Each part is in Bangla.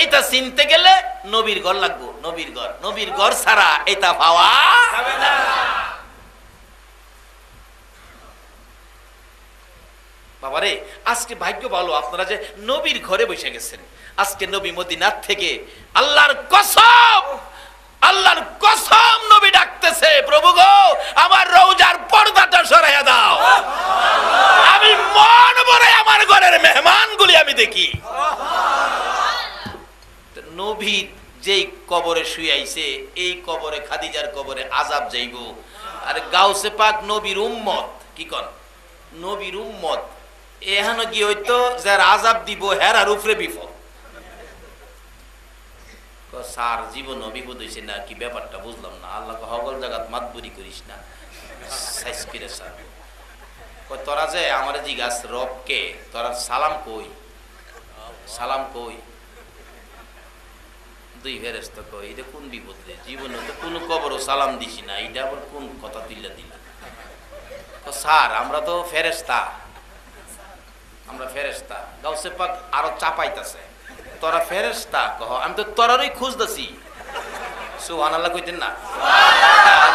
এটা চিনতে গেলে নবীর ঘর লাগবো, নবীর ঘর ছাড়া এটা পাওয়া যাবে না। বাবারে আজকে ভাগ্য ভালো আপনারা যে নবীর ঘরে বসে গেছেন। আজকে নবী মদিনার থেকে আল্লাহর কসম নবী ডাকতেছে, প্রভু গো আমার রওজার পর্দাটা সরাইয়া দাও, আমি মন ভরে আমার ঘরের মেহমানগুলি আমি দেখি। নবী যেই কবরে শুয়াইছে, এই কবরে খাদিজার কবরে আযাব যাইব। আর গাউসে পাক নবীর উম্মত, কি কন নবীর উম্মত, এখানে কি হইতো যার আযাব দিব হেরার উপরে বিপদ। স্যার জীবন বিপদ হয়েছে না, কি ব্যাপারটা বুঝলাম না। আল্লাহ হগল জাগাত মাতবুরি করিস না, তোরা যে আমার জিজ্ঞাস রবকে তোরা সালাম কই, সালাম কই, দুই ফেরেশতা কই, এটা কোন বিপদ রে? জীবনে তো কোন কবরও সালাম দিছি না, এটা আবার কোন কথা দিলা দিলা? স্যার আমরা তো ফেরেশতা, আমরা ফেরেশতা। গাউসে পাক আরো চাপাইতাছে, তোরা ফেরেশতা কহ, আমি তো তোরারই খুঁজতেছি। সুবহানাল্লাহ কইতেন না?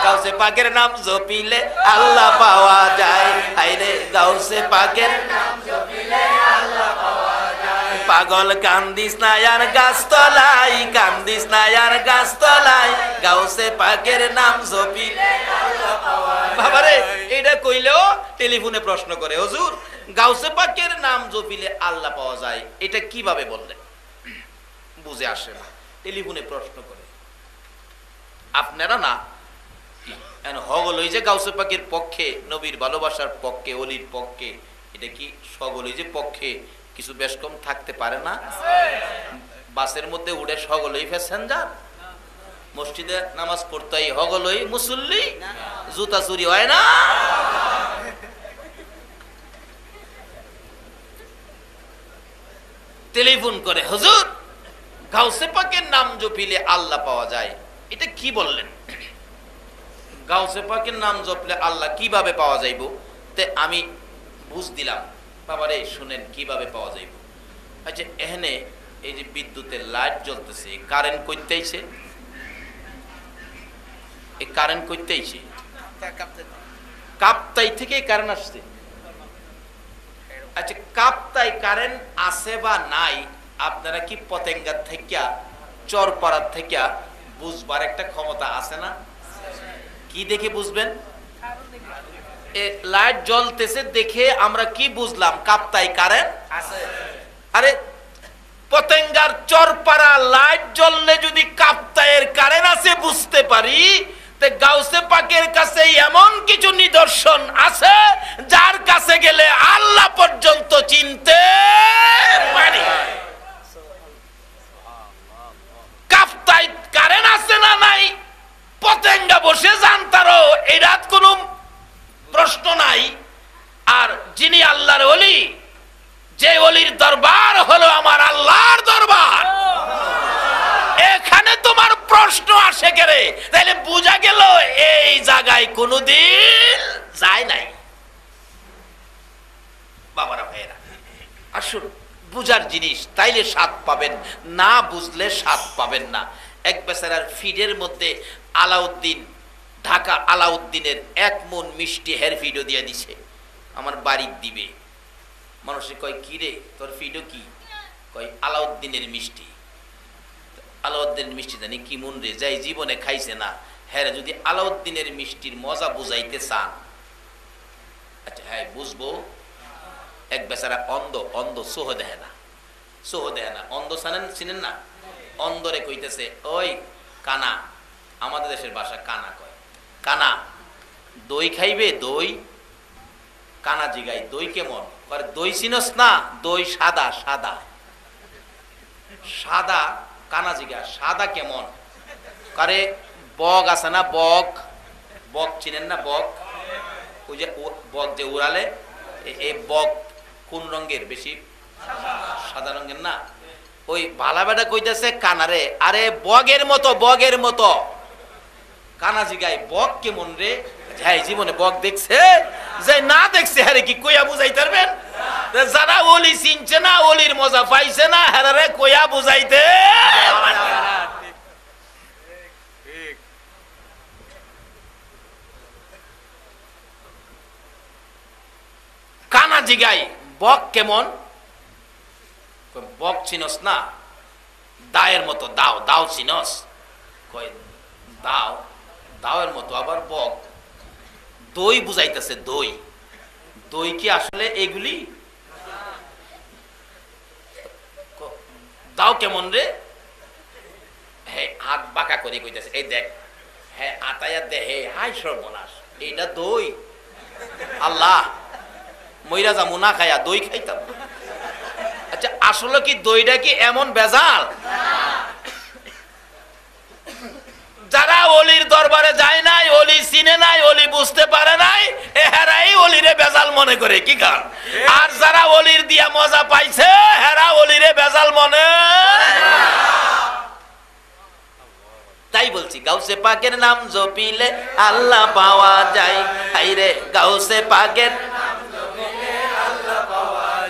গাউসে পাকের নাম জপিলে আল্লাহ পাওয়া যায়, আইরে গাউসে পাকের নাম জপিলে আল্লাহ পাওয়া যায়। পাগল কান্দিস না আর গাছতলায়, কান্দিস না আর গাছতলায়, গাউসে পাকের নাম জপিলে আল্লাহ পাওয়া যায়। বাবারে এটা কইলেও টেলিফোনে প্রশ্ন করে, হুজুর গাউসে পাকের নাম জপিলে আল্লাহ পাওয়া যায়, এটা কিভাবে বললেন? বুঝে আসে না, টেলিফোনে প্রশ্ন করে। আপনারা না হগল হই যে গাউসে পাকের পক্ষে, নবীর ভালোবাসার পক্ষে, অলির পক্ষে, এটা কি সকল হই যে পক্ষে কিছু বেশ কম থাকতে পারে না? বাসের মধ্যে উঠে সকল হই প্যাসেঞ্জার, মসজিদে নামাজ পড়তে হগল হই মুসল্লি, জুতা চুরি হয় না? টেলিফোন করে, হুজুর গাউসে পাকের নাম জপিলে আল্লাহ পাওয়া যায়, এটা কি বললেন? গাউসে পাকের নাম জপলে আল্লাহ কিভাবে পাওয়া যাইব? তে আমি বুঝ দিলাম, বাবারে শুনেন কিভাবে পাওয়া যাইব। আচ্ছা এখানে এই যে বিদ্যুতের লাইট জ্বলতেছে, কারেন্ট কইতেইছে, এই কারেন্ট কইতেইছে কাপ্তাই থেকে কারেন্ট আসছে। আচ্ছা কাপ্তাই কারেন্ট আছে বা নাই, আপনারা কি পতেঙ্গার থেকে চরপাড়ার থেকে বুঝবার একটা ক্ষমতা আছে না? কি দেখে বুঝবেন? লাইট জ্বলতেছে দেখে আমরা কি বুঝলাম কাপ্তাই কারেন্ট আছে। আরে পতেঙ্গার চরপাড়া লাইট জ্বললে যদি কাপ্তাইয়ের কারেন্ট আছে বুঝতে পারি, তে গাউসে পাকের কাছে এমন কিছু নিদর্শন আছে যার কাছে গেলে আল্লাহ পর্যন্ত চিনতে পারি। কাপ্তাই কারেন্ট আছে না নাই পতেঙ্গা বসে জানতারো, এটা কোনো প্রশ্ন নাই। আর যিনি আল্লাহর ওলি, যে ওলির দরবার হলো আমার আল্লাহর দরবার, এখানে তোমার প্রশ্ন আসে কেরে? তাইলে বুঝা গেল এই জায়গায় কোনোদিন যায় নাই। বাবারা ভাইয়েরা আসুন, বুঝার জিনিস, তাইলে স্বাদ পাবেন, না বুঝলে স্বাদ পাবেন না। এক বেচারার ফিডের মধ্যে আলাউদ্দিন, ঢাকা আলাউদ্দিনের 1 মণ মিষ্টি হের ফিডও দিয়ে দিছে, আমার বাড়ির দিবে। মানুষে কয় কি রে তোর ফিডও কি? কয় আলাউদ্দিনের মিষ্টি। আলাউদ্দিনের মিষ্টি জানি কি মন রে, যাই জীবনে খাইছে না, হ্যাঁ যদি আলাউদ্দিনের মিষ্টির মজা বুঝাইতে চান, আচ্ছা হ্যাঁ বুঝবো। এক বেচারা অন্ধ সোহ দেয় না, অন্ধ চিনেন না? অন্ধরে কইতেছে, ওই কানা, আমাদের দেশের ভাষা কানা কয়, কানা দই খাইবে? দই। কানা জিগাই দই কেমন? দই চিনস না? দই সাদা সাদা সাদা। কানা জিগা সাদা কেমন? কারে বগ আছে না, বগ, বগ চিনেন না? বগ, ওই যে বগ যে উড়ালে, এই বগ কোন রঙের? বেশি সাদা রঙের না? ওই ভালা বেটা কইতেছে কানারে, আরে বগের মতো, বগের মতো। কানা জিগাই বগ কেমন রে? হ্যাঁ জীবনে বগ দেখছে? যে না দেখছে হ্যাঁ কি কইয়া বুঝাইতে পারবেন? যারা ওলি চিনছে না, ওলির মজা পাইছে না, হ্যাঁ কইয়া বুঝাইতে জিগাই বক কেমন, বক চিনস না, দায়ের মতো দাও, দাও চিনস, কয় দাও, দাওয়ের মতো আবার বক, দই বুঝাইতেছে, দই, দই কি আসলে এগুলি, দাও কেমন রে, হ্যাঁ হাত বাঁকা করে কইতেছে, এই দেখ, হ্যাঁ আতায়া দে, হে হাই সর্বনাশ, এইটা দই, আল্লাহ মইরা যামু না খাইয়া, দই খাইতাম। আচ্ছা আসলে কি দইটা কি এমন ভেজাল? যারা অলির দরবারে যায় নাই, অলি চিনে নাই, অলি বুঝতে পারে নাই, এরাই অলিরে বেজাল মনে করে, কি কারণ? আর যারা অলির দিয়া মজা পাইছে, হেরা অলিরে বেজাল মনে। তাই বলছি গাউসে পাকের নাম জপিলে আল্লাহ পাওয়া যায়, হাইরে গাউসে পাকের,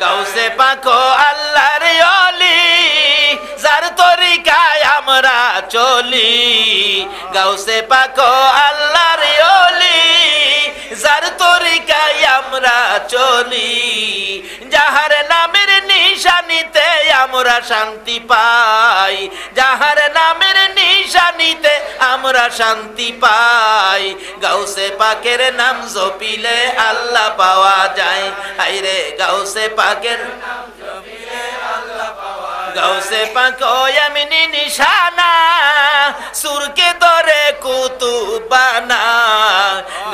গাউসে পাক আল্লাহর ওলি, যার তরিকায় আমরা চলি, গাউসে পাক আল্লাহর ওলি, যার তরিকায় আমরা চলি, যাহার নামের নিশানিতে আমরা শান্তি পাই, যাহার নামের নিশানিতে আমরা শান্তি পাই, গাউসে পাকের নাম জপিলে আল্লাহ পাওয়া যায়, হায়রে গাউসে পাকের নাম জপিলে আল্লাহ পাওয়া যায়, গাউসে পাক এমনি নিশানা, সুরকে ধরে কুতুবানা,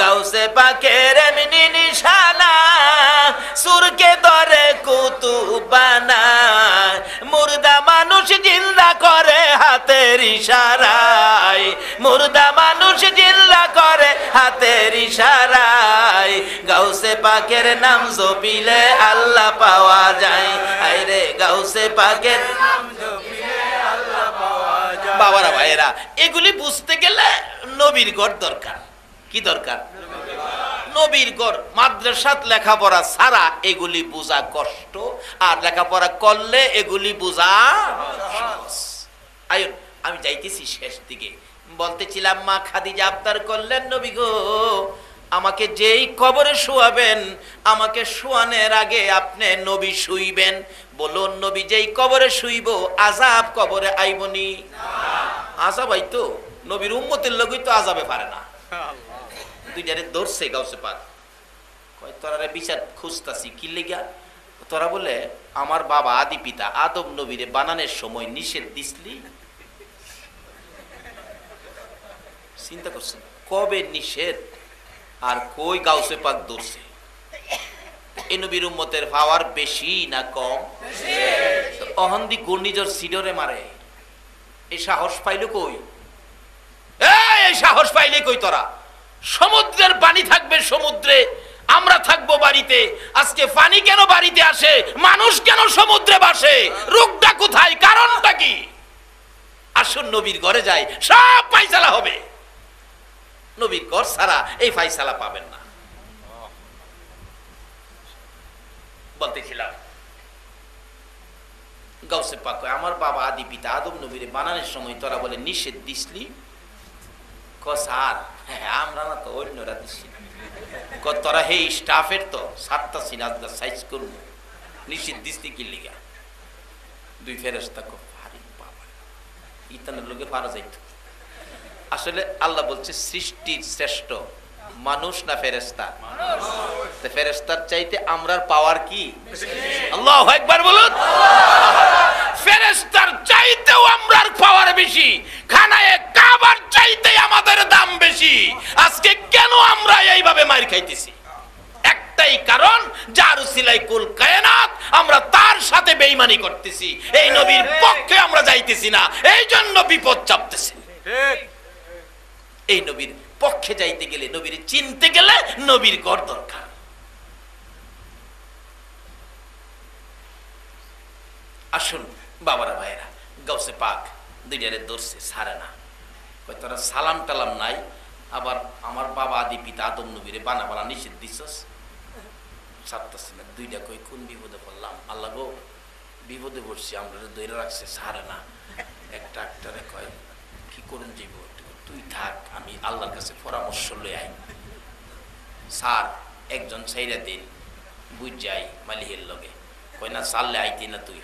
গাউসে পাকের এমনি নিশানা, সুরকে ধরে কুতুবানা, মুর্দা মানুষ জিন্দা করে হাতের ইশারায়, মুর্দা মানুষ জিন্দা করে হাতের ইশারায়, গাউসে পাকের নাম জপিলে আল্লাহ পাওয়া যায়, আইরে গাউসে পাকের নাম জপিলে আল্লাহ পাওয়া যায়। বাবারা ভাইয়েরা, এগুলি বুঝতে গেলে নবীর ঘর দরকার। কি দরকার? নবীর ঘর। মাদ্রাসাত লেখাপড়া ছাড়া এগুলি বোঝা কষ্ট, আর লেখাপড়া করলে এগুলি বোঝা সহজ। আয়ুন আমি যাইতেছি শেষ দিকে, বলতেছিলাম মা খাদিজা আবদার করলেন, নবী গো আমাকে যেই কবরে শোয়াবেন, আমাকে শোয়ানোর আগে আপনি নবী শুইবেন। বলুন নবী যেই কবরে শুইব, আযাব কবরে আইবনি? আযাব আইতো, নবীর উম্মতের লোকই তো আযাবে পারে না। দুইটারে ধরছে গাউসে পাক, কয় তোরারে বিচার খুঁজতাছি কি লিগা? তোরা বলে আমার বাবা আদি পিতা আদম নবীরে বানানোর সময় নিষেধ দিসলি। চিন্তা করছেন কবে নিষেধ, আর কই গাউসে পাক ধরছে? এই নবীর উম্মতের পাওয়ার বেশি না কম? অহন্দি ঘূর্ণিঝড় সিডরে মারে, এই সাহস পাইল কই? এই সাহস পাইলে কই তোরা? সমুদ্রের পানি থাকবে সমুদ্রে, আমরা থাকবো বাড়িতে। আজকে পানি কেন বাড়িতে আসে, মানুষ কেন সমুদ্রে ভাসে? রোগটা কোথায়, কারণটা কি? আসুন নবীর ঘরে যাই, সব ফায়সালা হবে। নবীর ঘর ছাড়া এই ফায়সালা পাবেন না। বলতেছিলাম গাউসে পাক কয় আমার বাবা আদি পিতা আদম নবীরে বানানোর সময় তোরা বলে নিষেধ দিসলি। স্যার আমরা না তো অন্যরা দিচ্ছি, তোরা হে স্টাফের তো সাতটা সিনাজদা সাইজ করবো, নিষেধ দিসলি কি লিগা? দুই ফেরেশতা কো ভারী বাবা, ইতানের লোকে পারা যাইত। আসলে আল্লাহ বলছে সৃষ্টির শ্রেষ্ঠ মানুষ না ফেরেশতা? ফেরেশতার চাইতে আমরার পাওয়ার কি? আল্লাহু আকবার বলুন। ফেরেশতার চাইতেও আমরার পাওয়ার বেশি, খানায়ে কাবার চাইতে আমাদের দাম বেশি। আজকে কেন আমরা এইভাবে মার খাইতেছি? একটাই কারণ, যার উসিলায় কুল কায়নাত আমরা তার সাথে বেঈমানি করতেছি, এই নবীর পক্ষে আমরা যাইতেছি না, এই জন্য বিপদ চাপতেছে। এই নবীর পক্ষে যাইতে গেলে, নবীর চিনতে গেলে নবীর ঘর দরকার। আসুন বাবারা ভাইরা, গাউসে পাক দুইটারে ধরছে, ছাড়ে না। তোরা সালাম টালাম নাই, আবার আমার বাবা আদি পিতা আদম নবীরে বানা বানা নিষেধ দিছস, ছাড়তেছি না। দুইটা কই কোন বিপদে পড়লাম? আল্লাহ গো বিপদে পড়ছি, আমরা ধরে রাখছে, ছাড়ে না। একটারে কয় কি করুন যাইব, তুই থাক, আমি আল্লাহর কাছে পরামর্শ লই আই। স্যার একজন ছাইরা দিন, বুঝ যাই মালিহের লগে কই না চাললে আইতি না তুই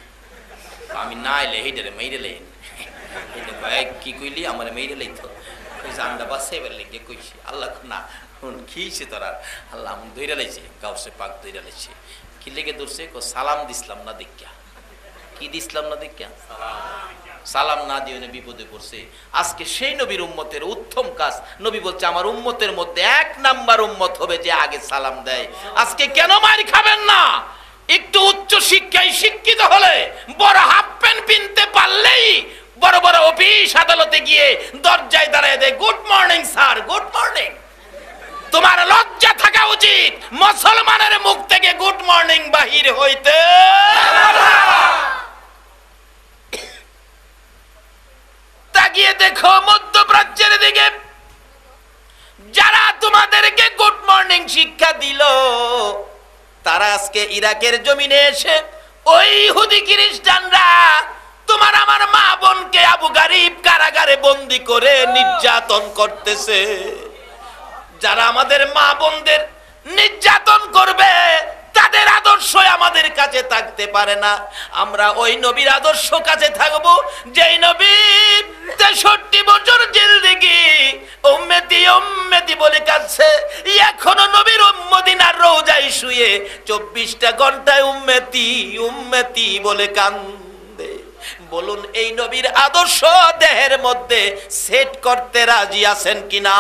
আমি না আইলে হেইটারে মেইরে লেন কি কইলি আমার মেইরে লইতো কইছে আন্ডা বাসাইবার লেগে কইছি আল্লাহ না খিয়েছে তোরা আল্লাহ আমি ধইরা লাইছে গাউসে পাক ধইরা লাইছে কি লেগে ধরছে সালাম দিসলাম না দেখিয়া কি দিসলাম না দেখিয়া সালাম না দিয়ে বিপদে পড়ছে আজকে সেই নবীর উম্মতের উত্তম কাজ নবী বলছে আমার উম্মতের মধ্যে 1 নাম্বার উম্মত হবে যে আগে সালাম দেয় আজকে কেন মার খাবেন না একটু উচ্চ শিক্ষায় শিক্ষিত হলে বড় হাফ প্যান্ট কিনতে পারলেই বড় বড় অফিস আদালতে গিয়ে দরজায় দাঁড়ায় দেয় good morning sir good morning তোমার লজ্জা থাকা উচিত মুসলমানের মুখ থেকে গুড মর্নিং বাহির হইতে তাকিয়ে দেখো মধ্যপ্রাচ্যের দিকে যারা তোমাদেরকে গুড মর্নিং শিক্ষা দিল তারা আজকে ইরাকের জমিনে এসে ওই ইহুদি খ্রিস্টানরা তোমার আমার মা বোনকে আবু গারিব কারাগারে বন্দী করে নির্যাতন করতেছে যারা আমাদের মা বোনদের নির্যাতন করবে তাদের আদর্শ আমাদের কাছে থাকতে পারে না আমরা ওই নবীর আদর্শ কাছে থাকবো যেই নবী 63 বছর জিন্দেগি উম্মতি উম্মতি বলে কাঁদছে এখনো নবীর মদিনার রওজায় শুয়ে 24টা ঘন্টায় উম্মতি উম্মতি বলে কান্দে বলুন এই নবীর আদর্শ দেহের মধ্যে সেট করতে রাজি আছেন কিনা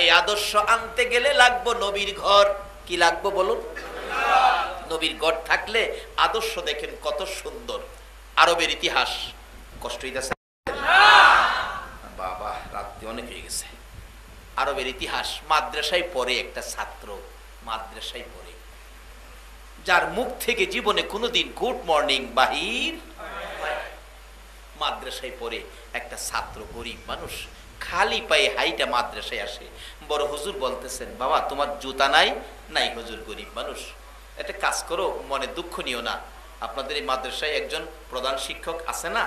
এই আদর্শ আনতে গেলে লাগবে নবীর ঘর কি লাগবে বলুন নবীর ঘর থাকলে আদর্শ দেখেন কত সুন্দর আরবের ইতিহাস কষ্ট হইতাছে বাবা রাতে অনেক হয়ে গেছে আরবের ইতিহাস মাদ্রাসায় পড়ে একটা ছাত্র মাদ্রাসায় পড়ে যার মুখ থেকে জীবনে কোনোদিন গুড মর্নিং বাহির মাদ্রাসায় পড়ে একটা ছাত্র গরিব মানুষ খালি পায়ে হাইটা মাদ্রাসায় আসে বড় হুজুর বলতেছেন বাবা তোমার জুতা নাই নাই হুজুর গরিব মানুষ একটা কাজ করো মনে দুঃখ নিও না আপনাদের এই মাদ্রাসায় একজন প্রধান শিক্ষক আছে না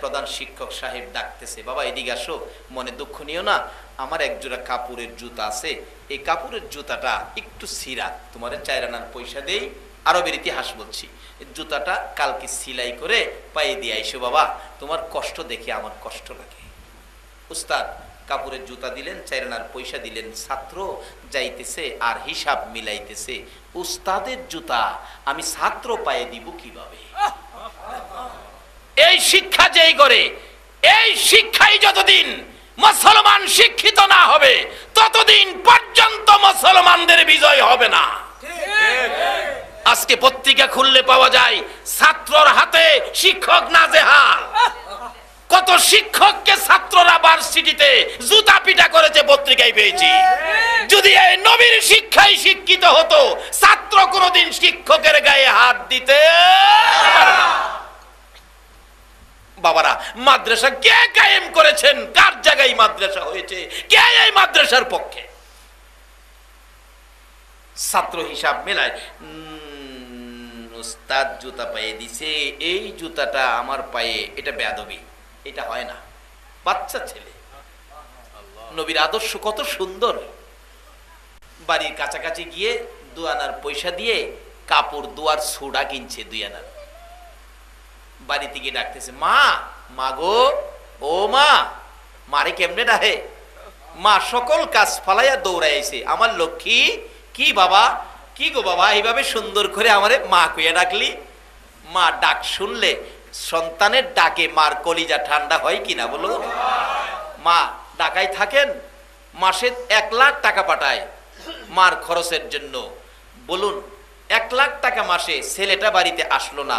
প্রধান শিক্ষক সাহেব ডাকতেছে বাবা এদিকে আসো মনে দুঃখ নিও না আমার একজোড়া কাপড়ের জুতা আছে এই কাপড়ের জুতাটা একটু ছিঁড়া তোমার 4 আনার পয়সা দেই আরবের ইতিহাস বলছি জুতাটা কালকে সেলাই করে পায়ে দিয়ে আইসো বাবা তোমার কষ্ট দেখে আমার কষ্ট লাগে উস্তাদ কাপড়ের জুতা দিলেন 4 আনার পয়সা দিলেন ছাত্র যাইতেছে আর হিসাব মিলাইতেছে উস্তাদের জুতা আমি ছাত্র পায়ে দিব কিভাবে এই শিক্ষা যেই করে এই শিক্ষাই যতদিন মুসলমান শিক্ষিত না হবে ততদিন পর্যন্ত মুসলমানদের বিজয় হবে না আজকে পত্রিকা খুললে পাওয়া যায় ছাত্রর হাতে শিক্ষক নাজেহাল কত শিক্ষককে ছাত্ররা ভার্সিটিতে জুতা পিটা করেছে পত্রিকায় পেয়েছি যদি এই নবীর শিক্ষায় শিক্ষিত হতো ছাত্র কোনোদিন শিক্ষকের গায়ে হাত দিতে বাবারা মাদ্রাসা কে কায়েম করেছেন কার জায়গায় মাদ্রাসা হয়েছে কে এই মাদ্রাসার পক্ষে ছাত্র হিসাব মেলায় উস্তাদ জুতা পায়ে দিছে এই জুতাটা আমার পায়ে এটা বেয়াদবি এটা হয় না বাচ্চা ছেলে নবীর আদর্শ কত সুন্দর বাড়ির কাছাকাছি গিয়ে 2 আনার পয়সা দিয়ে কাপড় দুয়ার সোডা কিনছে 2 আনার বাড়ি থেকে ডাকতেছে মা মা গো ও মা মারে কেমনে ডাহে মা সকল কাজ ফালাইয়া দৌড়াইছে আমার লক্ষ্মী কি বাবা কি গো বাবা এইভাবে সুন্দর করে আমারে মা কইয়া ডাকলি মা ডাক শুনলে সন্তানের ডাকে মার কলিজা ঠান্ডা হয় কিনা বলো মা ঢাকায় থাকেন মাসে 1 লাখ টাকা পাঠায় মার খরচের জন্য বলুন 1 লাখ টাকা মাসে ছেলেটা বাড়িতে আসলো না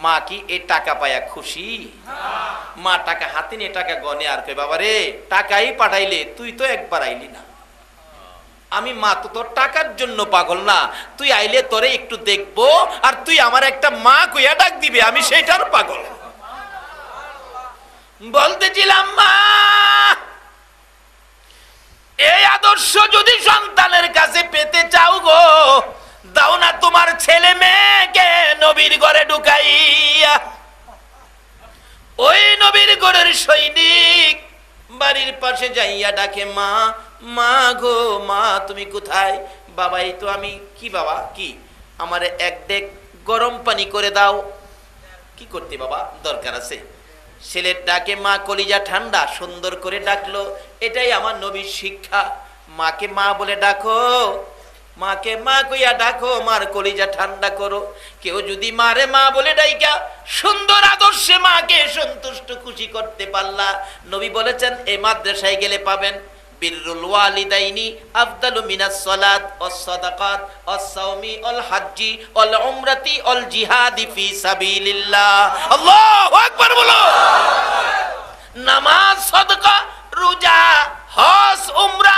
মা কি এই টাকা পায়া খুশি মা টাকা হাতে নিয়ে টাকা গনে আর কই বাবা রে টাকাই পাঠাইলে তুই তো একবার আইলি না আমি মা তো তোর টাকার জন্য পাগল না তুই আইলে তোরে একটু দেখবো আর তুই আমার একটা মা কইয়া ডাক দিবে আমি সেইটার পাগল বলতেছিলাম মা এই আদর্শ যদি সন্তানের কাছে পেতে চাও গো দাও না তোমার ছেলে মেয়েকে নবীর ঘরে ঢুকাইয়া ওই নবীর ঘরের সৈনিক বাড়ির পাশে যাইয়া ডাকে মা মা গো মা তুমি কোথায় বাবা এই তো আমি কি বাবা কি আমারে এক ডেক গরম পানি করে দাও। কি করতে বাবা দরকার আছে। ছেলের ডাকে মা কলিজা ঠান্ডা সুন্দর করে ডাকলো। এটাই আমার নবীর শিক্ষা। মাকে মা বলে ডাকো, মাকে মা কইয়া ডাকো, মার কলিজা ঠান্ডা করো। কেউ যদি মারে মা বলে ডাইকা সুন্দর আদর্শে মাকে সন্তুষ্ট খুশি করতে পারলা, নবী বলেছেন এই মাদ্রাসায় গেলে পাবেন বিররুল ওয়ালিদাইনি আফদালু মিনাস সালাত ওয়াস সাদাকাত ওয়াস সাওমি ওয়াল হজ্জি ওয়াল উমরাতি ওয়াল জিহাদি ফি সাবিলিল্লাহ। আল্লাহু আকবার বলো। নামাজ, সাদকা, রোজা, হজ, উমরা,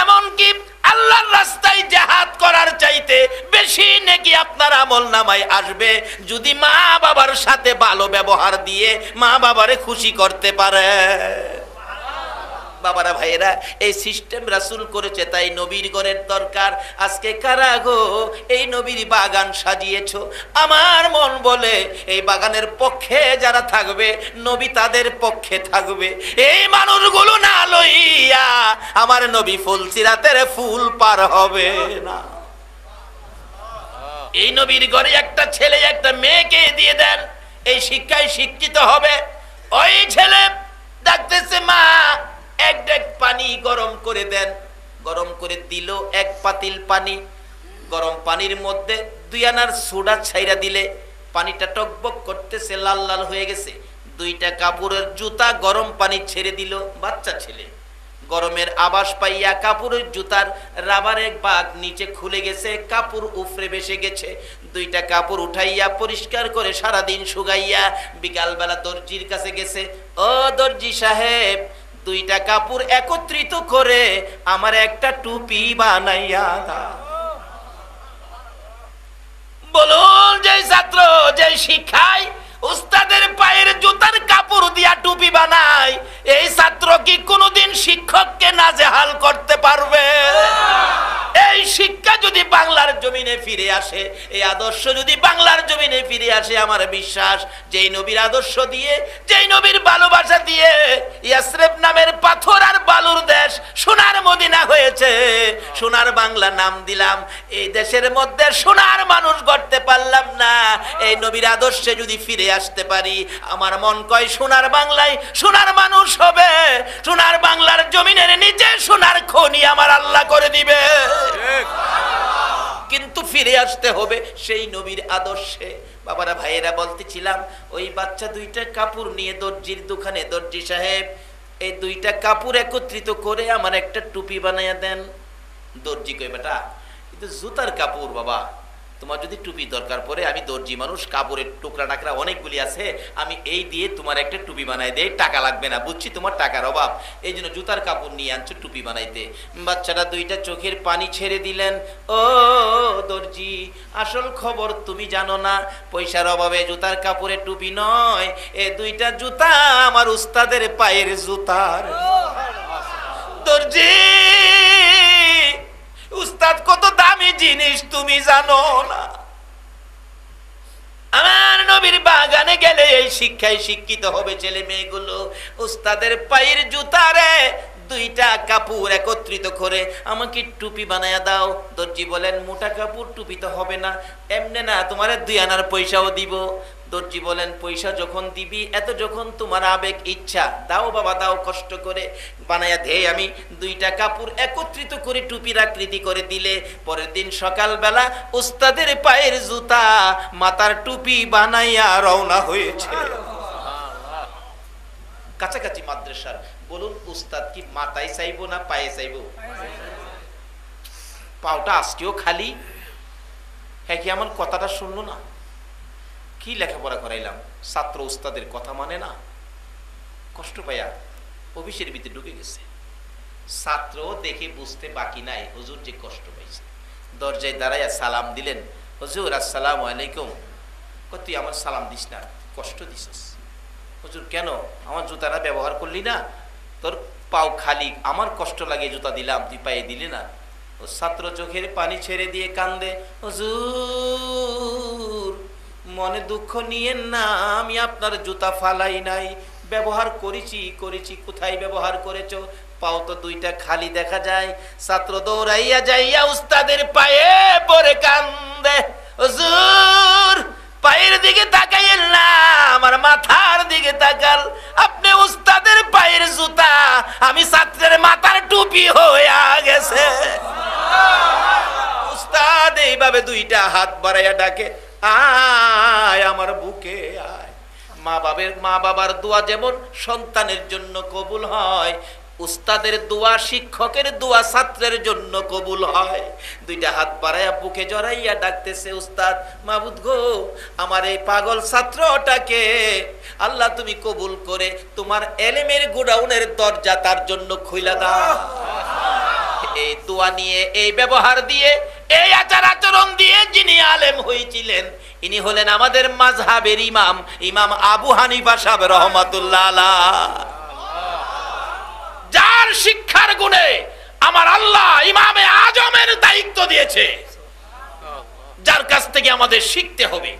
এমনকি আল্লাহর রাস্তায় জিহাদ করার চাইতে বেশি নেকি আপনার আমলনামায় আসবে যদি মা বাবার সাথে ভালো ব্যবহার দিয়ে মা বাবারে খুশি করতে পারে। বাবারা ভাইয়েরা, এই সিস্টেম রাসূল করেছে, তাই নবীর ঘরের দরকার। আজকে কারা গো এই নবীর বাগান সাজিয়েছো? আমার মন বলে এই বাগানের পক্ষে যারা থাকবে নবী তাদের পক্ষে থাকবে। এই মানুষগুলো না লইয়া আমার নবী ফুলসিরাতের ফুল পার হবে না। এই নবীর ঘরে একটা ছেলে একটা মেয়েকে দিয়ে দেন, এই শিক্ষায় শিক্ষিত হবে। ওই ছেলে ডাকতেছে মা এক ডেক পানি গরম করে দেন। গরম করে দিল এক পাতিল পানি। গরম পানির মধ্যে 2 আনার সোডা ছাইরা দিলে পানিটা টকবক করতেছে, লাল লাল হয়ে গেছে। 2টা কাপড়ের জুতা গরম পানি ছেড়ে দিল। বাচ্চা ছেলে গরমের আবাস পাইয়া কাপড়ের জুতার রাবারের বাগ নিচে খুলে গেছে, কাপড় উপরে ভেসে গেছে। 2টা কাপড় উঠাইয়া পরিষ্কার করে সারাদিন শুকাইয়া বিকালবেলা দর্জির কাছে গেছে। ও দর্জি সাহেব, 2টা কাপড় একত্রিত করে আমার একটা টুপি বানাইয়া দাও। বলুন, যে ছাত্র যে শিক্ষায় উস্তাদের পায়ের জুতার কাপড় দিয়া টুপি বানায়, এই ছাত্র কি কোনোদিন শিক্ষককে নাজেহাল করতে পারবে? এই শিক্ষা যদি বাংলার জমিনে ফিরে আসে, এই আদর্শ যদি বাংলার জমিনে ফিরে আসে, আমার বিশ্বাস যেই নবীর আদর্শ দিয়ে, যেই নবীর ভালোবাসা দিয়ে ইয়াসরিব নামের পাথর আর বালুর দেশ সোনার মদিনা হয়েছে, সোনার বাংলা নাম দিলাম। এই দেশের মধ্যে সোনার মানুষ গড়তে পারলাম না। এই নবীর আদর্শে যদি ফিরে আসতে পারি, আমার মন কয় সোনার বাংলায় সোনার মানুষ হবে। সোনার বাংলার জমিনের নিচে সোনার খনি আমার আল্লাহ করে দিবে। কিন্তু ফিরে আসতে হবে সেই নবীর আদর্শে। বাবারা ভাইয়েরা, বলতেছিলাম ওই বাচ্চা 2টা কাপড় নিয়ে দর্জির দোকানে, দর্জি সাহেব এই 2টা কাপড় একত্রিত করে আমার একটা টুপি বানাইয়া দেন। দর্জি কই বেটা কিন্তু জুতার কাপড়, বাবা তোমার যদি টুপি দরকার পড়ে, আমি দর্জি মানুষ, কাপড়ের টুকরা টাকরা অনেকগুলি আছে, আমি এই দিয়ে তোমার একটা টুপি বানাই দেই, টাকা লাগবে না, বুঝছি তোমার টাকার অভাব, এই জন্য জুতার কাপড় নিয়ে আনছো টুপি বানাইতে। বাচ্চাটা 2টা চোখের পানি ছেড়ে দিলেন। ও দর্জি, আসল খবর তুমি জানো না, পয়সার অভাবে জুতার কাপড়ে টুপি নয়, এ 2টা জুতা আমার উস্তাদের পায়ের জুতার। দর্জি, উস্তাদ কত দামি জিনিস তুমি জানো না। আমার নবীর বাগানে গেলে এই শিক্ষায় শিক্ষিত হবে ছেলে মেয়েগুলো। উস্তাদের পায়ের জুতারে 2টা কাপড় একত্রিত করে আমাকে টুপি বানায়া দাও। দর্জি বলেন মোটা কাপড় টুপি তো হবে না, এমনি না, তোমার 2 আনার পয়সাও দিব। দর্জি বলেন পয়সা যখন দিবি, এত যখন তোমার আবেগ ইচ্ছা, দাও বাবা দাও, কষ্ট করে বানায়া দে। আমি 2টা কাপড় একত্রিত করে টুপির আকৃতি করে দিলে, পরের দিন সকালবেলা উস্তাদের পায়ের জুতা মাথার টুপি বানাইয়া রওনা হয়েছে। কাছাকাছি মাদ্রাসার। বলুন উস্তাদ কি মাথায় চাইবো না পায়ে চাইবো? পাওটা আজকেও খালি। হ্যাঁ, কি আমার কথাটা শুনলো না? কি লেখাপড়া করাইলাম, ছাত্র উস্তাদের কথা মানে না, কষ্ট পাইয়া অফিসের ভিতরে ঢুকে গেছে। ছাত্র দেখে বুঝতে বাকি নাই হুজুর যে কষ্ট পাইছে। দরজায় দাঁড়াইয়া সালাম দিলেন, হুজুর আসসালামু আলাইকুম। তুই আমার সালাম দিস না, কষ্ট দিছিস। হুজুর কেন? আমার জুতাটা ব্যবহার করলি না, তোর পাও খালি, আমার কষ্ট লাগে জুতা দিলাম, তুই পায়ে দিলি না। ও ছাত্র চোখের পানি ছেড়ে দিয়ে কান্দে, হুজুর মনে দুঃখ নিয়েন না, আমি আপনার জুতা ফালাই নাই, ব্যবহার করেছি। কোথায় ব্যবহার করেছো? পাও তো দুইটা খালি দেখা যায়। ছাত্র দৌড়াইয়া যাইয়া উস্তাদের পায়ে পড়ে কান্দে, হুজুর পায়ের দিকে তাকাইয়েন না, আমার মাথার দিকে তাকাল। আপনি উস্তাদের পায়ের জুতা, আমি ছাত্রের মাথার টুপি হইয়া গেছে। উস্তাদ এইভাবে দুইটা হাত বাড়াইয়া ডাকে, আয় আমার বুকে আয়। মা বাবার দোয়া যেমন সন্তানের জন্য কবুল হয়, উস্তাদের দোয়া, শিক্ষকের দোয়া ছাত্রের জন্য কবুল হয়। দুইটা হাত বাড়াইয়া বুকে জড়াইয়া ডাকতেছে, উস্তাদ মাবুদ গো, আমার এই পাগল ছাত্রটাকে আল্লাহ তুমি কবুল করে তোমার এলেমের গোডাউনের দরজা তার জন্য খুইলা দাও। এই দোয়া নিয়ে, এই ব্যবহার দিয়ে, এই আচার আচরণ দিয়ে যিনি আলেম হয়েছিলেন, ইনি হলেন আমাদের মাযহাবের ইমাম, ইমাম আবু হানিফা সাহেব রহমাতুল্লাহ আলাইহ। যার শিক্ষার গুণে আমার আল্লাহ ইমামে আজমের দায়িত্ব দিয়েছে, যার কাছ থেকে আমাদের শিখতে হবে,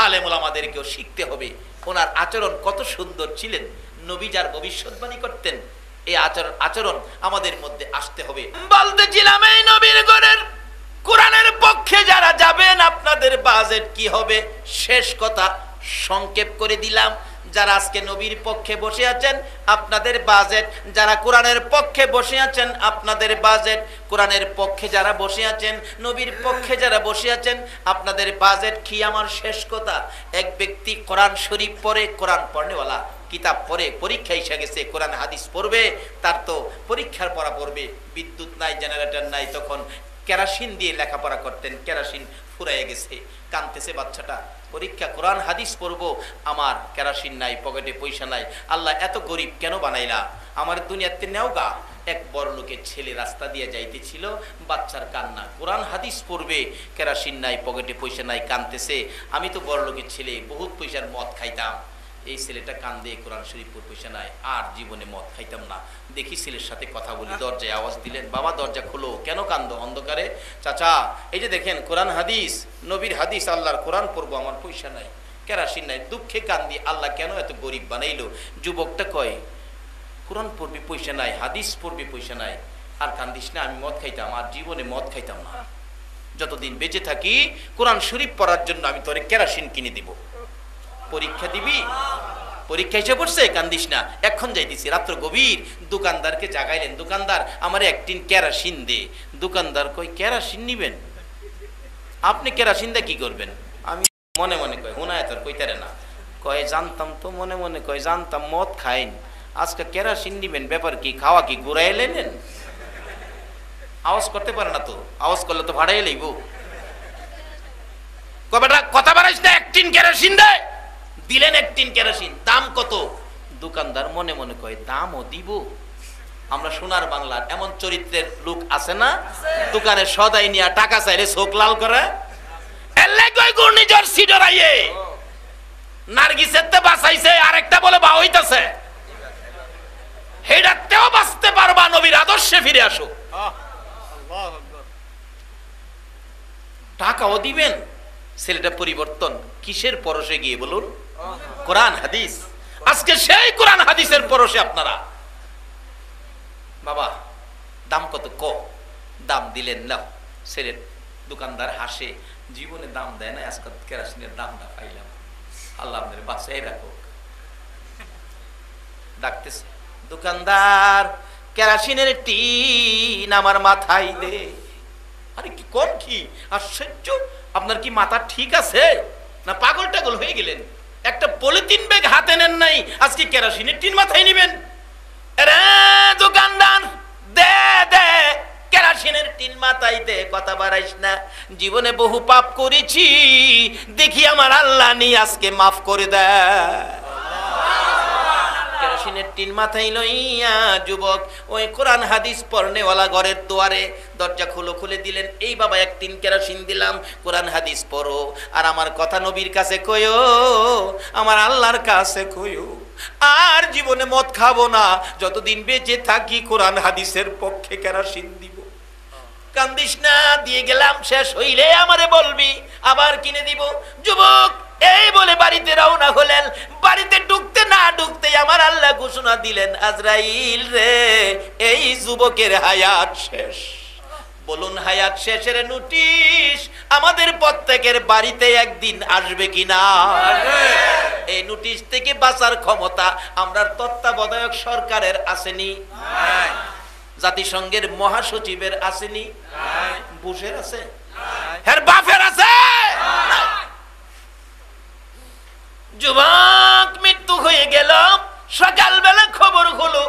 আলেম ওলামাদেরকেও শিখতে হবে। ওনার আচরণ কত সুন্দর ছিলেন, নবী যার ভবিষ্যৎবাণী করতেন, এই আচরণ আমাদের মধ্যে আসতে হবে। বলতেছিলাম এই নবীর ঘরের কোরআনের পক্ষে যারা যাবেন আপনাদের বাজেট কি হবে, শেষ কথা সংক্ষেপ করে দিলাম। যারা আজকে নবীর পক্ষে বসে আছেন আপনাদের বাজেট, যারা কোরআনের পক্ষে বসে আছেন আপনাদের বাজেট, কোরআনের পক্ষে যারা বসে আছেন, নবীর পক্ষে যারা বসে আছেন আপনাদের বাজেট কি? আমার শেষ কথা, এক ব্যক্তি কোরআন শরীফ পড়ে, কোরআন পড়নেওয়ালা, কিতাব পড়ে, পরীক্ষা এসে গেছে, কোরআন হাদিস পড়বে, তার তো পরীক্ষার পড়া পড়বে। বিদ্যুৎ নাই, জেনারেটর নাই, তখন কেরাসিন দিয়ে লেখাপড়া করতেন, কেরাসিন ফুরাইয়া গেছে, কাঁদতেছে বাচ্চাটা, পরীক্ষা কোরআন হাদিস পড়বো, আমার কেরাসিন নাই, পকেটে পয়সা নাই, আল্লাহ এত গরিব কেন বানাইলা, আমার দুনিয়াতে নেও গা। এক বড় লোকের ছেলে রাস্তা দিয়ে যাইতেছিল, বাচ্চার কান্না, কোরআন হাদিস পড়বে, কেরাসিন নাই, পকেটে পয়সা নাই, কাঁদতেছে, আমি তো বড় লোকের ছেলে, বহুত পয়সার মদ খাইতাম, এই ছেলেটা কান্দে, কোরআন শরীফ পয়সা নাই, আর জীবনে মদ খাইতাম না। দেখি ছেলের সাথে কথা বলি, দরজায় আওয়াজ দিলেন, বাবা দরজা খোলো, কেন কান্দো অন্ধকারে? চাচা এই যে দেখেন কোরআন হাদিস, নবীর হাদিস, আল্লাহর কোরআন পড়বো, আমার পয়সা নাই, কেরাসিন নাই, দুঃখে কান্দি, আল্লাহ কেন এত গরিব বানাইলো? যুবকটা কয়, কোরআন পড়বি পয়সা নাই, হাদিস পড়বি পয়সা নাই, আর কান্দিস না, আমি মদ খাইতাম, আর জীবনে মদ খাইতাম না, যতদিন বেঁচে থাকি কোরআন শরীফ পড়ার জন্য আমি তোরে কেরাসিন কিনে দিব। পরীক্ষা দিবি, পরীক্ষা এসে পড়ছে, কান্দিস না, এখন যাইতেছি, রাত্র গভীর, দোকানদারকে জাগাইলেন, দোকানদার আমার এক টিন কেরাসিন দে। দোকানদার কই, কেরাসিন নিবেন আপনি? কেরাসিন দে কি করবেন? আমি মনে মনে কয়, হুনায় তোর কইতারে না, কয় জানতাম তো, মনে মনে কয় জানতাম মদ খাইন, আজকে কেরাসিন নিবেন, ব্যাপার কি, খাওয়া কি ঘুরাই এলেন? আওয়াজ করতে পারে না তো, আওয়াজ করলে তো ভাড়াই লইব। কবেটা কথা বাড়াইস না, এক টিন কেরাসিন দে। দিলেন এক টিন কেরাসিন, দাম কত? দোকানদার মনে মনে কয়, দামও দিব। আমরা সোনার বাংলার এমন চরিত্রের লোক আছে না, দোকানে সদাই নিয়ে টাকা চাইলে চোখ লাল করে, নার্গিসের তে বাঁচাইছে, আরেকটা বলে বা হইতাছে, হেডাতেও বাঁচতে পারবা, নবীর আদর্শে ফিরে আসো। টাকাও দিবেন, ছেলেটা পরিবর্তন কিসের পরশে গিয়ে বলুন? কোরআন হাদিস। আজকে সেই কোরআন হাদিসের পরশে আপনারা, বাবা দাম কত? দাম দিলেন না, ছেলে দোকানদার হাসে, জীবনে দাম দেয় না, আজকে কেরাসিনের দামটা পাইলাম, আল্লাহ আপনাদের বাঁচাই রাখো। ডাকতেছে দোকানদার, কেরাসিনের টিন আমার মাথায় দে। আরে কি কোন কি আশ্চর্য, আপনার কি মাথা ঠিক আছে না পাগল টাগল হয়ে গেলেন? একটা পলিথিন ব্যাগ হাতে নেন নাই, আজকে কেরাসিনের টিন মাথায় নিবেন? আরে দোকানদার দে দে, কেরাসিনের টিন মাথায় দে, কথা বাড়াইস না, জীবনে বহু পাপ করেছি, দেখি আমার আল্লাহ নিয়ে আজকে মাফ করে দেয়। কেরাসিনের টিন মাথায় লইয়া যুবক ওই কোরআন হাদিস পড়নেওয়ালা ঘরের দুয়ারে, দরজা খুলে দিলেন, এই বাবা এক টিন কেরাসিন দিলাম, কোরআন হাদিস পড়ো, আর আমার কথা নবীর কাছে কইও, আমার আল্লাহর কাছে কইও, আর জীবনে মদ খাবো না, যতদিন বেঁচে থাকি কোরআন হাদিসের পক্ষে কেরাসিন দিব। কান্দিস না, দিয়ে গেলাম, শেষ হইলে আমারে বলবি, আবার কিনে দিব। যুবক এই বলে বাড়িতে রওনা হলেন। বাড়িতে ঢুকতে না ঢুকতে আমার আল্লাহ ঘোষণা দিলেন, আজরাইল রে, এই যুবকের হায়াত শেষ। বলুন, হায়াত শেষের নোটিশ আমাদের প্রত্যেকের বাড়িতে একদিন আসবে কিনা? এই নোটিশ থেকে বাঁচার ক্ষমতা আমরা তত্ত্বাবধায়ক সরকারের আসেনি? জাতিসংঘের মহাসচিবের আসেনি? বুশের আছে? এর বাপের আছে? যুবক মৃত্যু হয়ে গেল। সকালবেলা খবর হলো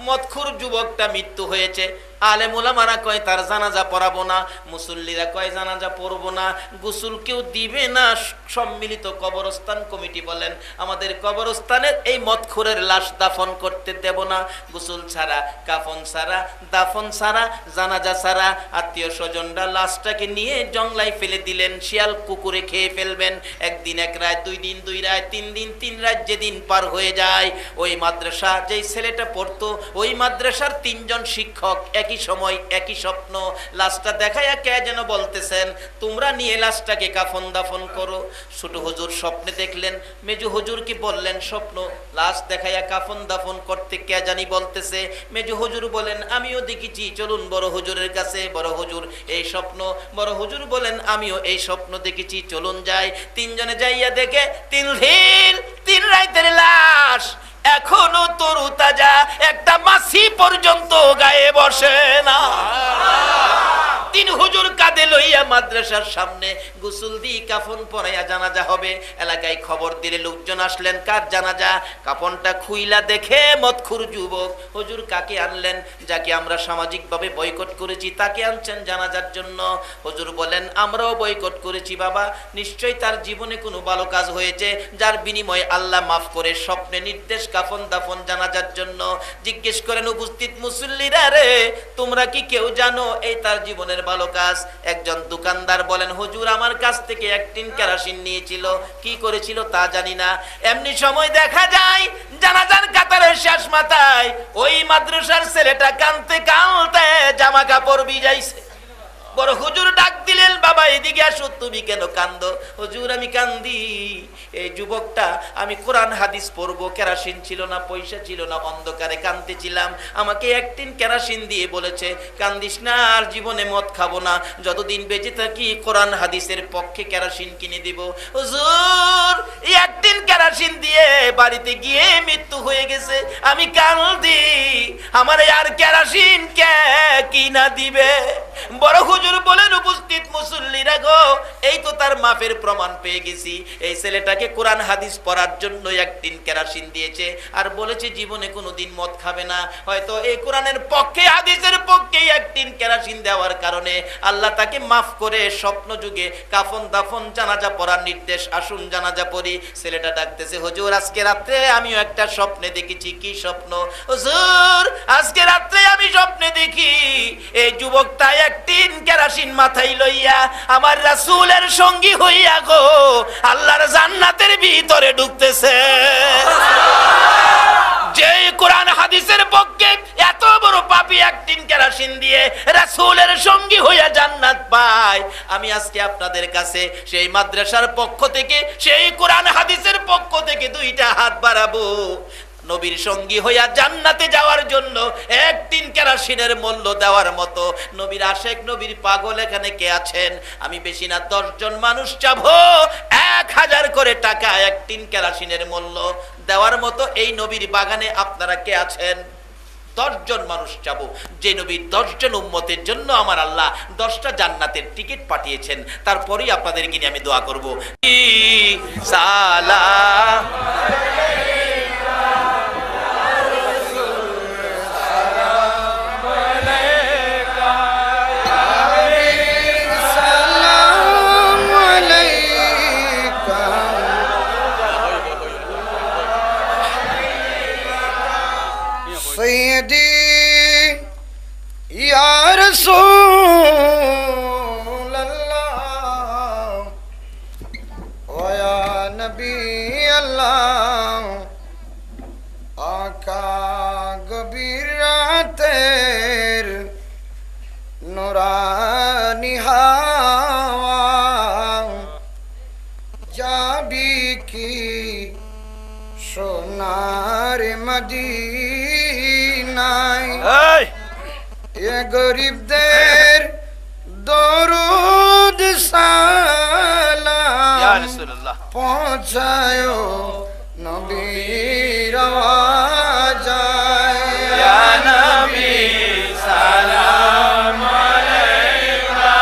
মদখুর যুবকটা মৃত্যু হয়েছে। আলেম ওলামারা কয় তার জানাজা পড়াবো না, মুসল্লিরা কয় জানাজা পড়বো না, গোসল কেউ দিবে না। সম্মিলিত কবরস্থান কমিটি বলেন, আমাদের কবরস্থানের এই মদখুরের লাশ দাফন করতে দেব না। গোসল ছাড়া, কাফন ছাড়া, দাফন ছাড়া, জানাজা ছাড়া আত্মীয় স্বজনরা লাশটাকে নিয়ে জংলায় ফেলে দিলেন। শিয়াল কুকুরে খেয়ে ফেলবেন। একদিন এক রাত, 2 দিন 2 রাত, 3 দিন 3 রাত, যেদিন পার হয়ে যায়, ওই মাদ্রাসা যেই ছেলেটা পড়তো, ওই মাদ্রাসার 3 জন শিক্ষক একই সময় একই স্বপ্ন। লাশটা দেখাইয়া কে যেন বলতেছেন, তোমরা নিয়ে লাশটাকে কাফন দাফন করো। ছোট হুজুর স্বপ্নে দেখলেন, মেজু হুজুরকে বললেন স্বপ্ন, লাশ দেখাইয়া কাফন দাফন করতে কে জানি বলতেছে। মেজু হুজুর বলেন, আমিও দেখেছি, চলুন বড় হুজুরের কাছে। বড় হুজুর, এই স্বপ্ন? বড় হুজুর বলেন, আমিও এই স্বপ্ন দেখেছি, চলুন যাই। 3 জনে যাইয়া দেখে 3 দিন 3 রাতের লাশ এখনো তরু তাজা, একটা মাছি পর্যন্ত গায়ে বসে না। 3 হুজুর কাঁধে লইয়া মাদ্রাসার সামনে গোসল দিয়ে কাফন পরাইয়া জানাজা হবে। এলাকায় খবর দিলে লোকজন আসলেন, কার জানাজা? কাফনটা খুইলা দেখে মদখুর যুবক। হুজুর কাকে আনলেন? যাকে আমরা সামাজিকভাবে বয়কট করেছি তাকে আনছেন জানাজার জন্য। হুজুর বলেন, আমরাও বয়কট করেছি বাবা, নিশ্চয়ই তার জীবনে কোনো ভালো কাজ হয়েছে যার বিনিময়ে আল্লাহ মাফ করে স্বপ্নে নির্দেশ কাফন দাফন জানাজার জন্য। জিজ্ঞেস করেন উপস্থিত মুসল্লিরা, রে তোমরা কি কেউ জানো এই তার জীবনের ভালো কাজ? একজন দোকানদার বলেন, হুজুর আমার কাছ থেকে 1 টিন কেরোসিন নিয়েছিল, কি করেছিল তা জানি না। এমনি সময় দেখা যায় জানাজার কাতারের শেষ মাথায় ওই মাদ্রাসার ছেলেটা কাঁদতে কাঁদতে জামা কাপড় ভিজাইছে। বড় হুজুর ডাক দিলেন, বাবা এদিকে আসো। তুমি কেন কান্দো? হুজুর আমি কান্দি, এই যুবকটা, আমি কোরআন হাদিস পড়বো, কেরোসিন ছিল না, পয়সা ছিল না, অন্ধকারে কাঁদতেছিলাম, আমাকে 1 টিন কেরোসিন দিয়ে বলেছে, কান্দিস না, আর জীবনে মদ খাবো না, যতদিন বেঁচে থাকি কোরআন হাদিসের পক্ষে কেরোসিন কিনে দিব। হুজুর 1 টিন কেরোসিন দিয়ে বাড়িতে গিয়ে মৃত্যু হয়ে গেছে, আমি কান্দি, আমার আর কেরোসিন কে কিনা দিবে? বড় হুজুর বলেন, উপস্থিত মুসল্লিরা গো, এই তো তার মাফের প্রমাণ পেয়ে গেছি। এই ছেলেটাকে কোরআন হাদিস পড়ার জন্য 1 টিন কেরোসিন দিয়েছে আর বলেছে জীবনে কোনোদিন মদ খাবে না। হয়তো এই কোরআনের পক্ষে, হাদিসের পক্ষে 1 টিন কেরোসিন দেওয়ার কারণে আল্লাহ তাকে মাফ করে স্বপ্ন যুগে কাফন দাফন জানাজা পড়ার নির্দেশ। আসুন জানাজা পড়ি। ছেলেটা ডাকতেছে, হুজুর আজকে রাত্রে আমিও একটা স্বপ্নে দেখেছি। কি স্বপ্ন? হুজুর আজকে রাত্রে আমি স্বপ্নে দেখি এই যুবকটা 1 টিন কেরোসিন মাথায় লইয়া আমার রাসূলের সঙ্গী হইয়া গো আল্লাহর জান্নাতের ভিতরে ঢুকতেছে। যে কোরআন হাদিসের পক্ষে এত বড় পাপী 1 টিন কেরোসিন দিয়ে রাসূলের সঙ্গী হইয়া জান্নাত পায়, আমি আজকে আপনাদের কাছে সেই মাদ্রাসার পক্ষ থেকে, সেই কোরআন হাদিসের পক্ষ থেকে 2টা হাত বাড়াবো। নবীর সঙ্গী হইয়া জান্নাতে যাওয়ার জন্য 1 টিন কেরোসিনের মূল্য দেওয়ার মতো নবীর আশেক, নবীর পাগল এখানে কে আছেন? আমি বেশি না 10 জন মানুষ চাবো 1000 করে টাকা 1 টিন কেরোসিনের মূল্য দেওয়ার মতো এই নবীর বাগানে আপনারা কে আছেন? 10 জন মানুষ চাবো, যে নবীর 10 জন উম্মতের জন্য আমার আল্লাহ 10টা জান্নাতের টিকিট পাঠিয়েছেন। তারপরেই আপনাদেরকে নিয়ে আমি দোয়া করবো। সালাম सैयदी या रसूल अल्लाह व या नबी अल्लाह आका गबीरातेर नुरानी हावा जाबी মদিনায় এই এ গরিবদের দরুদ ইয়া সালাম রাসূলুল্লাহ পৌঁছায় নবীর আওয়াজায় ইয়া নবী সালাম আলাইকা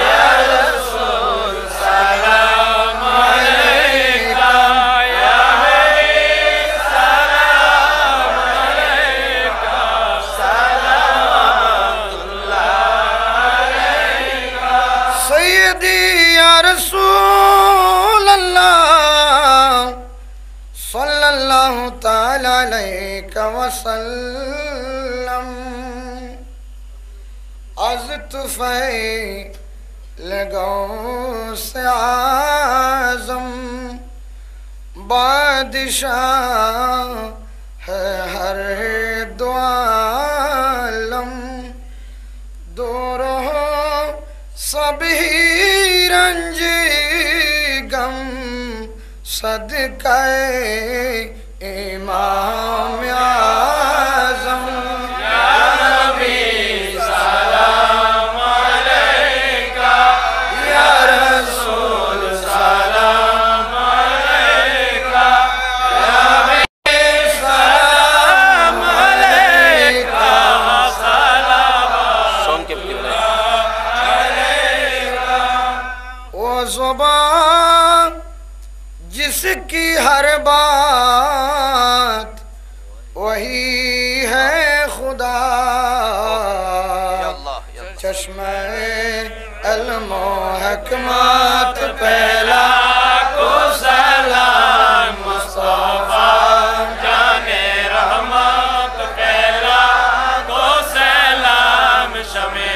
ইয়া রাসূল সালাম আলাইকা ইয়া হাবিব সালাম আলাইকা সৈয়দি ইয়া রাসূলুল্লাহ সাল্লাল্লাহু তাআলা আলাইহি ওয়াসাল্লাম আজ তুফাইল গৌস आज़म बादशाह है हर दो आलम दूर हो सभी रंज गम सदक़े इमाम आज़म सलाम अलैका या रसूल सलाम अलैका या हबीब सलाम अलैका सलाम সংক্ষেপ করে वो ज़ुबान जिसकी हर बात वही है खुदा या अल्लाह या चश्मे इल्म हकमत पहला को सलाम मुस्तफा जाने रहमत पहला को सलाम शमे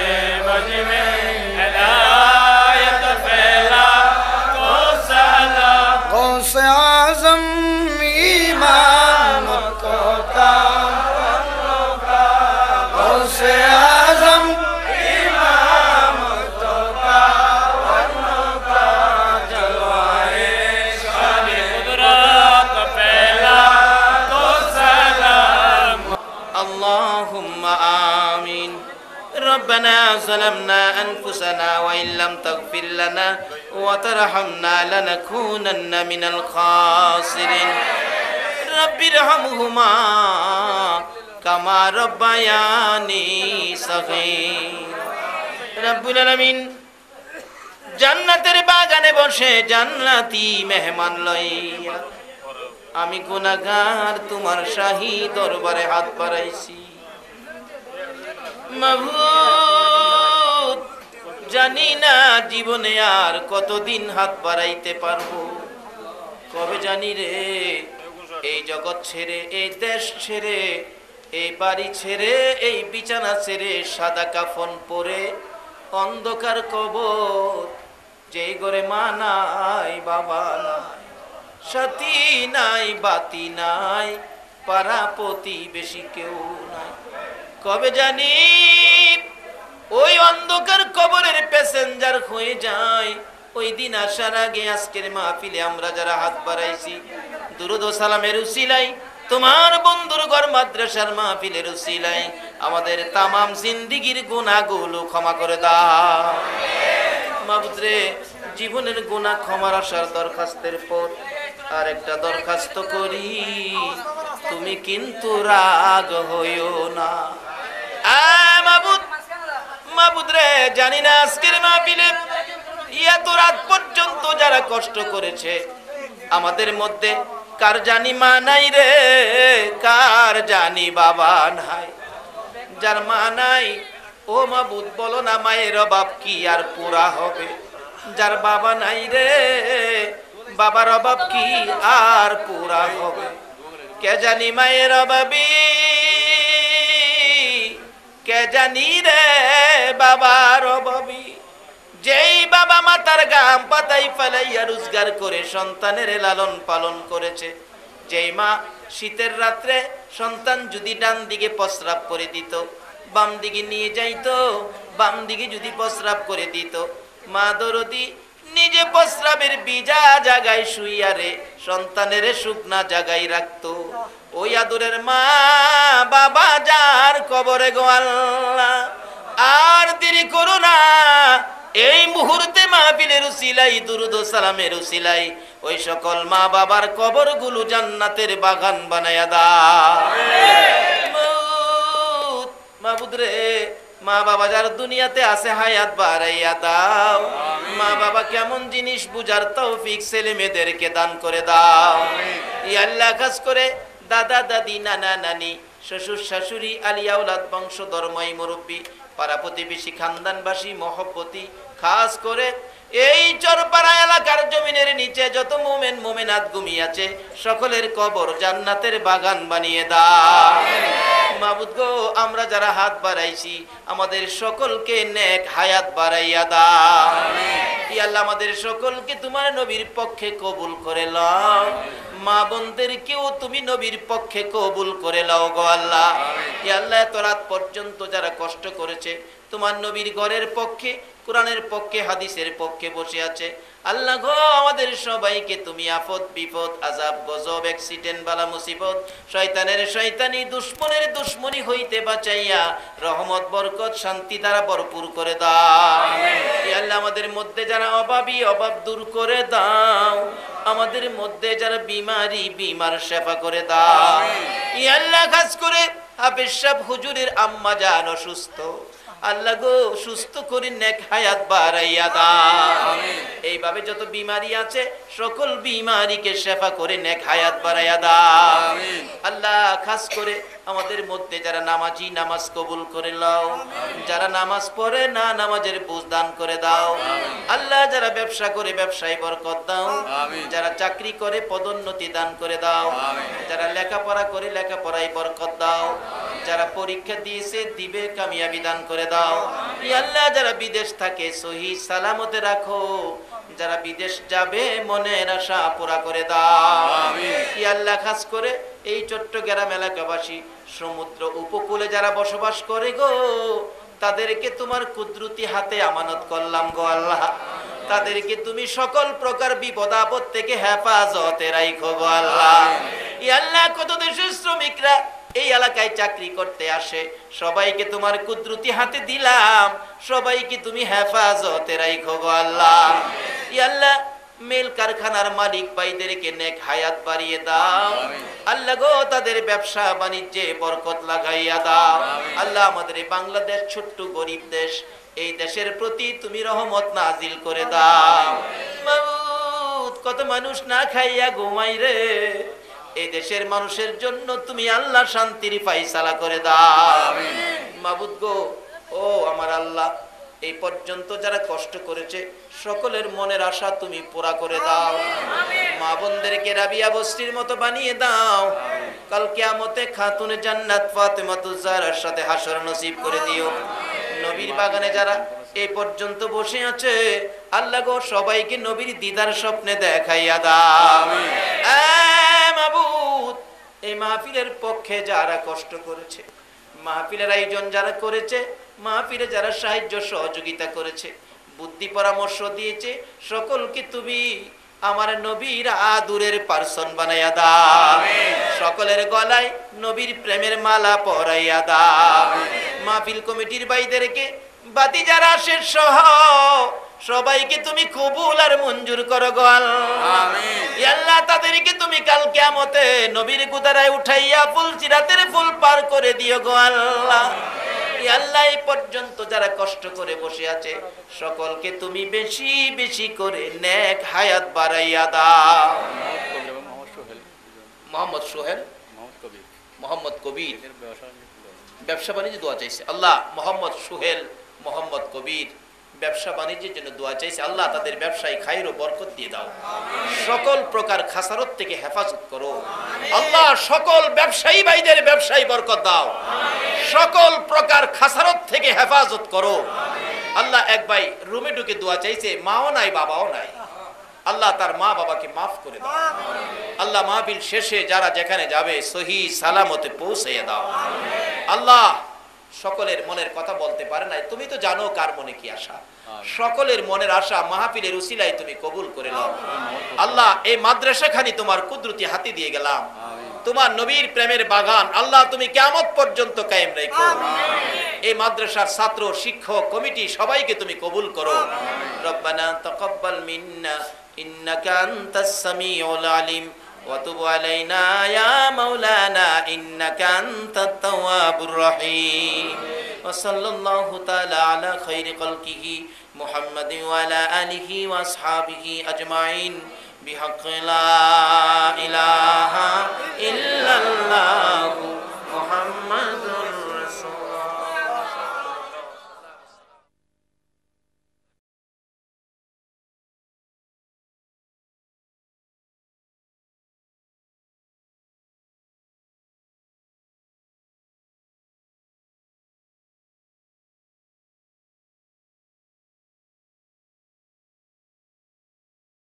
मज में हिदायत पहला को सलाम गौस आज़म इमाम को का गौस आज़म कुदरत पहला को सलाम اللهم آمين ربنا ظلمنا أنفسنا وإن لم تغفر لنا وترحمنا لنكونن من الخاسرين رب ارحمهما كما ربياني صغيرا رب العالمين জান্নাতের বাগানে বসে জান্নাতি মেহমান লইয়া আমি গুনাহগার তোমার শাহী দরবারে হাত বাড়াইছি মাবুদ জানি না জীবনে আর কতদিন হাত বাড়াইতে পারবো কবে জানি রে এই জগৎ ছেড়ে এই দেশ ছেড়ে এই বাড়ি ছেড়ে এই বিছানা ছেড়ে সাদা কাফন পরে অন্ধকার কবর যেই ঘরে মা নাই বাবা নাই সাথী নাই বাতি নাই পাড়া প্রতিবেশী কেউ নাই কবে জানি ওই অন্ধকার কবরের প্যাসেঞ্জার হয়ে যায় ওই দিন আসার আগে আজকের মাহফিলে আমরা যারা হাত বাড়াইছি দুরূদ ও সালামের উসিলাই তোমার বন্ধুর ঘর মাদ্রাসার মাহফিলের উসিলাই আমাদের তামাম জিন্দেগীর গুনাহগুলো ক্ষমা করে দাও মাবুদ রে জীবনের গুনাহ ক্ষমার আসার দরখাস্তের পর আর একটা দরখাস্ত করি তুমি কিন্তু রাগ হইও না মাবুদ মাবুদ রে জানি না আজকের মাহফিলে এত রাত পর্যন্ত যারা কষ্ট করেছে আমাদের মধ্যে কার জানি মা নাই রে কার জানি বাবা নাই যার মা নাই ও মাবুদ বলো না মায়ের অভাব কি আর পুরা হবে যার বাবা নাই রে বাবার অভাব কি আর পুরা হবে কে জানি মায়ের অভাবী কে জানি রে বাবার অভাবী যেই বাবা মাতার গাম পাতাই ফেলাইয়া রোজগার করে সন্তানের লালন পালন করেছে যেই মা শীতের রাত্রে সন্তান যদি ডান দিকে প্রস্রাব করে দিত বাম দিকে নিয়ে যাইতো বাম দিকে যদি প্রস্রাব করে দিত মা দরদি নিজে প্রস্রাবের ভিজা জায়গায় শুইয়া রে সন্তানের শুকনা জায়গায় রাখতো ওই আদরের মা বাবা যার কবরে গো আল্লাহ, আর দেরি করো না, এই মুহূর্তে মাহফিলের উসিলাই দুরুদ ও সালামের উসিলাই ওই সকল মা বাবার কবরগুলো জান্নাতের বাগান বানায়া দাও। মাবুদ রে, মা বাবা যার দুনিয়াতে আছে হায়াত বাড়াইয়া দাও। মা বাবা কেমন জিনিস বুঝার তৌফিক ছেলে মেয়েদেরকে দান করে দাও। ইয়া আল্লাহ, খাস করে দাদা দাদি নানা নানি শ্বশুর শাশুড়ি আলিয়া আওলাদ বংশধর মাই মুরব্বী পাড়া প্রতিবেশী খানদানবাসী মহব্বতী, খাস করে এই চরপাড়া এলাকার জমিনের নিচে যত মোমেন মোমেনাত ঘুমিয়ে আছে সকলের কবর জান্নাতের বাগান বানিয়ে দাও। মাবুদ গো, আমরা যারা হাত বাড়াইছি আমাদের সকলকে নেক হায়াত বাড়াইয়া দাও। ইয়া আল্লাহ, আমাদের সকলকে তোমার নবীর পক্ষে কবুল করে লও। মা বোনদেরকেও তুমি নবীর পক্ষে কবুল করে লও গো আল্লাহ। ইয়া আল্লাহ, এত রাত পর্যন্ত যারা কষ্ট করেছে তোমার নবীর ঘরের পক্ষে, কোরআনের পক্ষে, হাদিসের পক্ষে বসে আছে, আল্লাহ গো আমাদের সবাইকে তুমি আফত বিপদ আযাব গজব অ্যাক্সিডেন্ট বালা মুসিবত শয়তানের শয়তানি দুশমনের দুশমনি হইতে বাঁচাইয়া রহমত বরকত শান্তি দ্বারা ভরপুর করে দাও। ইয়া আল্লাহ, আমাদের মধ্যে যারা অভাবী অভাব দূর করে দাও। আমাদের মধ্যে যারা বিমারি বিমার সেবা করে দাও। ইয়া আল্লাহ, খাস করে হাফেজ সাহেব হুজুরের আম্মা জান অসুস্থ, আল্লাহ গো সুস্থ করে নেক হায়াত বাড়াইয়া দাও। এইভাবে যত বিমারি আছে সকল বিমারিকে সেবা করে নেক হায়াত বাড়াইয়া দাও। আল্লাহ, খাস করে আমাদের মধ্যে যারা নামাজি নামাজ কবুল করে নাও, যারা নামাজ পড়ে না নামাজের বুঝ দান করে দাও। আল্লাহ, যারা ব্যবসা করে ব্যবসায় বরকত দাও, যারা চাকরি করে পদোন্নতি দান করে দাও, যারা লেখাপড়া করে লেখাপড়ায় বরকত দাও, যারা পরীক্ষা দিয়েছে দিবে কামিয়াবি দান করে দাও। ইয়া আল্লাহ, যারা বিদেশ থাকে সহি সালামতে রাখো, যারা বিদেশ যাবে মনের আশা পুরা করে দাও। ইয়া আল্লাহ, খাস করে এই চট্টগ্রাম এলাকাবাসী সমুদ্র উপকূলে যারা বসবাস করে গো, তাদেরকে তোমার কুদরতি হাতে আমানত করলাম গো আল্লাহ। তাদেরকে তুমি সকল প্রকার বিপদ আপদ থেকে হেফাজতে রাখো গো আল্লাহ। ইয়া আল্লাহ, কত দেশের শ্রমিকরা এই এলাকায় চাকরি করতে আসে, সবাইকে তোমার কুদরতি হাতে দিলাম, সবাইকে তুমি হেফাজতে রাখো গো আল্লাহ। ইয়া আল্লাহ, মেল কারখানার মালিক ভাইদেরকে নেক হায়াত বাড়িয়ে দাও। আল্লাহ গো, তাদের ব্যবসা বাণিজ্যে বরকত লাগাইয়া দাও। আল্লাহ, আমাদের এই বাংলাদেশ ছোট্ট গরিব দেশ, এই দেশের প্রতি তুমি রহমত নাজিল করে দাও। মাবুদ, কত মানুষ না খাইয়া ঘুমাই রে, এই দেশের মানুষের জন্য তুমি আল্লাহ শান্তির ফায়সালা করে দাও। মাবুদ গো, ও আমার আল্লাহ, এই পর্যন্ত যারা কষ্ট করেছে সকলের মনের আশা তুমি পুরা করে দাও। মা বোনদেরকে রাবিয়া বস্তির মতো বানিয়ে দাও। কাল কিয়ামতে খাতুনে জান্নাত ফাতেমাতুজ জাহরার সাথে হাসর নসিব করে দিও। নবীর বাগানে যারা এই পর্যন্ত বসে আছে আল্লাহ গো, সবাইকে নবীর দিদার স্বপ্নে দেখাইয়া দাও। মাবুদ, এই মাহফিলের পক্ষে যারা কষ্ট করেছে, মাহফিলের আয়োজন যারা করেছে, মাহফিলে যারা সাহায্য সহযোগিতা করেছে, বুদ্ধি পরামর্শ দিয়েছে, সকলকে তুমি আমার নবীর আদুরের পার্সন বানাইয়া দাও। সকলের গলায় নবীর প্রেমের মালা পরাইয়া দাও। মাহফিল কমিটির ভাইদেরকে বাতি যারা আসে সহ সবাইকে তুমি কবুল আর মঞ্জুর করো গো আল্লাহ। ইয়া আল্লাহ, তাদেরকে তুমি কাল কিয়ামতে নবীর গুদারায় উঠাইয়া ফুল সিরাতের ফুল পার করে দিও গো আল্লাহ। ইয়া আল্লাহ, এই পর্যন্ত যারা কষ্ট করে বসে আছে সকলকে তুমি বেশি বেশি করে নেক হায়াত বাড়াইয়া দাও। মোহাম্মদ সোহেল, মোহাম্মদ কবির ব্যবসা বাণিজ্য দোয়া চাইছে আল্লাহ। মোহাম্মদ সোহেল, মোহাম্মদ কবির ব্যবসা বাণিজ্যের জন্য দোয়া চাইছে আল্লাহ, তাদের ব্যবসায় খায়ের ও বরকত দিয়ে দাও। সকল প্রকার খাসারত থেকে হেফাজত করো আল্লাহ। সকল ব্যবসায়ী ভাইদের ব্যবসায়ী বরকত দাও। সকল প্রকার খাসারত থেকে হেফাজত করো আল্লাহ। এক ভাই রুমে ঢুকে দোয়া চাইছে, মাও নাই বাবাও নাই, আল্লাহ তার মা বাবাকে মাফ করে দাও আল্লাহ। মাহফিল শেষে যারা যেখানে যাবে সহি সালামতে পৌঁছাইয়া দাও আল্লাহ। সকলের মনের কথা বলতে পারে নাই, তুমি তো জানো কার মনে কি আশা। সকলের মনের আশা মাহফিলের উসিলায় তুমি কবুল করে নাও আল্লাহ। এই মাদ্রাসাখানি তোমার কুদরতি হাতে দিয়ে গেলাম তোমার নবীর প্রেমের বাগান আল্লাহ তুমি কিয়ামত পর্যন্ত কায়েম রাখো। এই মাদ্রাসার ছাত্র শিক্ষক কমিটি সবাইকে তুমি কবুল করো। রব্বানা তাকাব্বাল মিন্না ইন্নাকা আনতাস সামিউল আলিম ওয়া তুব আলাইনা ইয়া মাওলানা ইন্নাকা আনতাত তাওয়াবুর রহিম। ওয়া সাল্লাল্লাহু তাআলা আলা খায়রি খালকিহি মুহাম্মাদিন ওয়া আলা আলিহি ওয়া আসহাবিহি আজমাইন বিহাক্কি লা